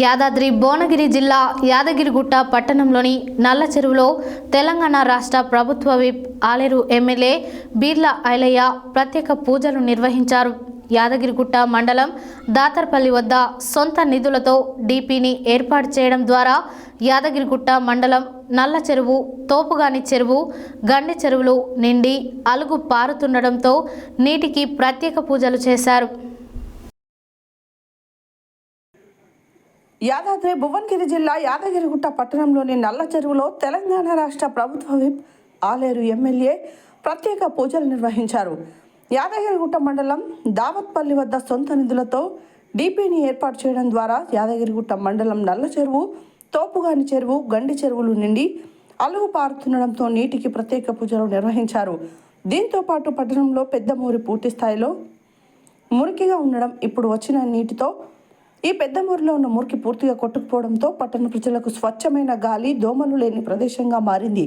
యాదాద్రి భువనగిరి జిల్లా యాదగిరిగుట్ట పట్టణంలోని నల్ల చెరువులో తెలంగాణ రాష్ట్ర ప్రభుత్వ విప్ ఆలేరు ఎమ్మెల్యే బీర్ల ఐలయ్య ప్రత్యేక పూజలు నిర్వహించారు. యాదగిరిగుట్ట మండలం దాతర్పల్లి వద్ద సొంత నిధులతో డిపిని ఏర్పాటు చేయడం ద్వారా యాదగిరిగుట్ట మండలం నల్ల చెరువు, తోపుగాని చెరువు, గండి చెరువులు నిండి అలుగు పారుతుండడంతో నీటికి ప్రత్యేక పూజలు చేశారు. యాదాద్రి భువనగిరి జిల్లా యాదగిరిగుట్ట పట్టణంలోని నల్ల చెరువులో తెలంగాణ రాష్ట్ర ప్రభుత్వ విప్ ఆలేరు ఎమ్మెల్యే ప్రత్యేక పూజలు నిర్వహించారు. యాదగిరిగుట్ట మండలం దావత్పల్లి వద్ద సొంత నిధులతో డిపిని ఏర్పాటు చేయడం ద్వారా యాదగిరిగుట్ట మండలం నల్ల చెరువు, తోపుగాని చెరువు, గండి చెరువులు నిండి అలుగు పారుతుండడంతో నీటికి ప్రత్యేక పూజలు నిర్వహించారు. దీంతో పాటు పట్టణంలో పెద్ద మూరి పూర్తి స్థాయిలో మురికిగా ఉండడం, ఇప్పుడు వచ్చిన నీటితో ఈ పెద్ద మూరిలో ఉన్న మురికి పూర్తిగా కొట్టుకుపోవడంతో పట్టణ ప్రజలకు స్వచ్ఛమైన గాలి, దోమలు లేని ప్రదేశంగా మారింది.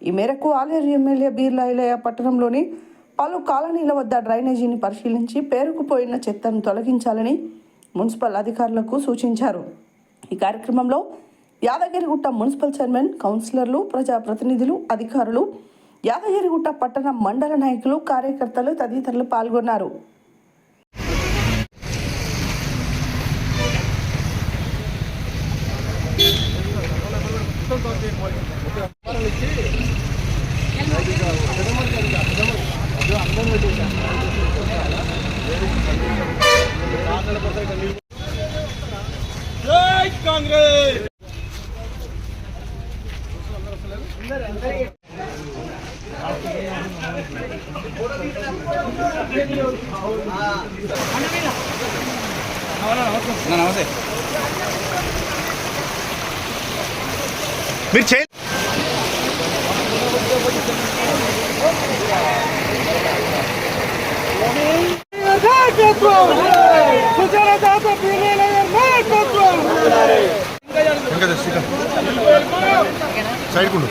ఈ మేరకు ఆలేరు ఎమ్మెల్యే బీర్ల ఐలయ్య పట్టణంలోని పలు కాలనీల వద్ద డ్రైనేజీని పరిశీలించి పేరుకుపోయిన చెత్తను తొలగించాలని మున్సిపల్ అధికారులకు సూచించారు. ఈ కార్యక్రమంలో యాదగిరిగుట్ట మున్సిపల్ చైర్మన్, కౌన్సిలర్లు, ప్రజాప్రతినిధులు, అధికారులు, యాదగిరిగుట్ట పట్టణ మండల నాయకులు, కార్యకర్తలు తదితరులు పాల్గొన్నారు. జై కాంగ్రెస్. నమస్తే. మీరు చేయండి. సైడ్ కుండు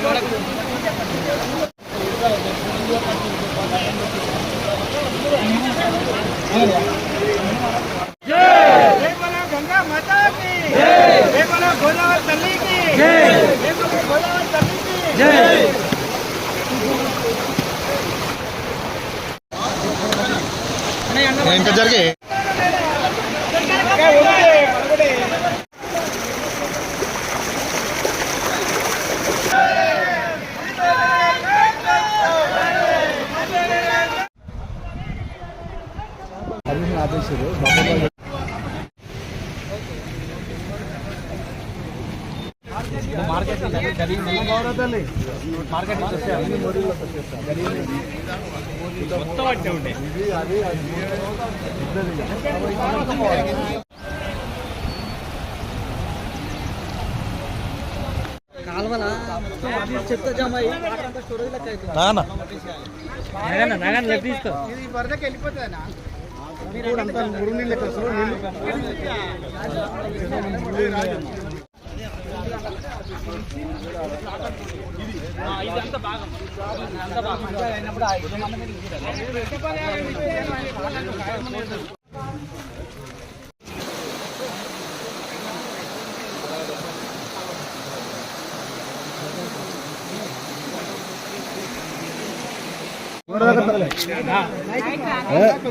గంగా మాతా కి జై, గోదావరి తల్లి కి జై, గోదావరి తల్లి కి జై. ఇంకా జరిగే ఆదేశాలు మార్కెట్ కాలువల చెత్త జమ అయ్యి స్టోరేజ్ లెక్క ఇది వరదకి వెళ్ళిపోతుందా? మురుగు నీళ్ళు ఇదంతా బాగా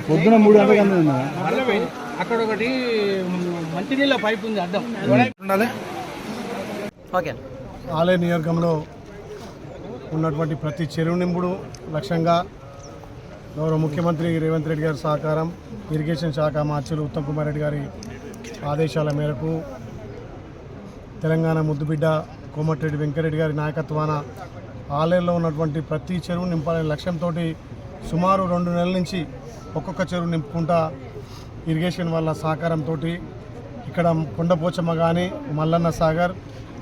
పొద్దున 3 గంటల అక్కడ ఒకటి మంచినీళ్ళ పైప్ ఉంది అడ్డం. ఆలయ నియోజకంలో ఉన్నటువంటి ప్రతి చెరువు నింపుడు లక్ష్యంగా గౌరవ ముఖ్యమంత్రి రేవంత్ రెడ్డి గారి సహకారం, ఇరిగేషన్ శాఖ మార్చులు ఉత్తమ్ కుమార్ రెడ్డి గారి ఆదేశాల మేరకు తెలంగాణ ముద్దుబిడ్డ కోమటిరెడ్డి వెంకరెడ్డి గారి నాయకత్వాన ఆలయంలో ఉన్నటువంటి ప్రతి చెరువు నింపాలనే లక్ష్యంతో సుమారు 2 నెలల నుంచి ఒక్కొక్క చెరువు నింపుకుంటా ఇరిగేషన్ వాళ్ళ సహకారంతో ఇక్కడ కొండపోచమ్మ కానీ, మల్లన్న సాగర్,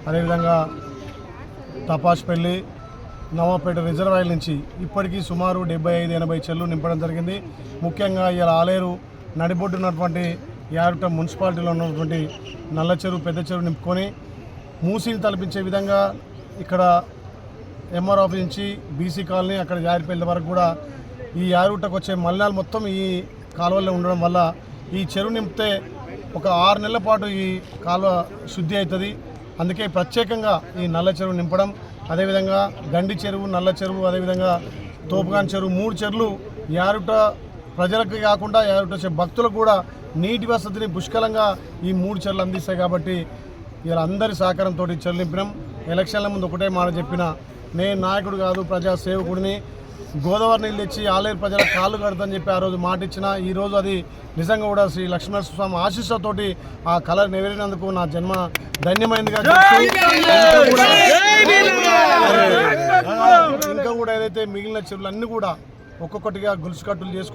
అదేవిధంగా తపాష్పల్లి, నవాపేట రిజర్వాయర్ నుంచి ఇప్పటికీ సుమారు 75-80 చెరువులు నింపడం జరిగింది. ముఖ్యంగా ఇలా ఆలేరు నడిబొడ్డున్నటువంటి యాదగిరిగుట్ట మున్సిపాలిటీలో ఉన్నటువంటి నల్ల చెరువు, పెద్ద చెరువు నింపుకొని మూసిని తలపించే విధంగా ఇక్కడ ఎంఆర్ ఆఫీస్ నుంచి బీసీ కాలనీ, అక్కడ జారిపల్లి వరకు కూడా ఈ యాదగిరిగుట్టకు వచ్చే మలినాలు మొత్తం ఈ కాలువల్లో ఉండడం వల్ల ఈ చెరువు నింపితే ఒక 6 నెలల పాటు ఈ కాలువ శుద్ధి అవుతుంది. అందుకే ప్రత్యేకంగా ఈ నల్ల చెరువు నింపడం, అదేవిధంగా గండి చెరువు, నల్ల చెరువు, అదేవిధంగా తోపుగాన్ చెరువు 3 చెరువులు యారుట ప్రజలకు కాకుండా యారుట వచ్చే భక్తులకు కూడా నీటి వసతిని పుష్కలంగా ఈ 3 చెరువులు అందిస్తాయి. కాబట్టి ఇలా అందరి సహకారంతో చెరువు నింపినాం. ఎలక్షన్ల ముందు ఒకటే మాట చెప్పిన, నేను నాయకుడు కాదు ప్రజా సేవకుడిని, గోదావరి నీళ్ళు తెచ్చి ఆలేరు ప్రజల కాళ్ళు కడతాని చెప్పి ఆ రోజు మాట ఇచ్చిన. ఈరోజు అది నిజంగా కూడా శ్రీ లక్ష్మీనరసింహస్వామి ఆశీస్సులతోటి ఆ కళ నెరవేరినందుకు నా జన్మ ధన్యమైందిగా ఇంకా కూడా ఏదైతే మిగిలిన చెరువులు అన్నీ కూడా ఒక్కొక్కటిగా గొలుసు కట్టులు చేసుకుంటూ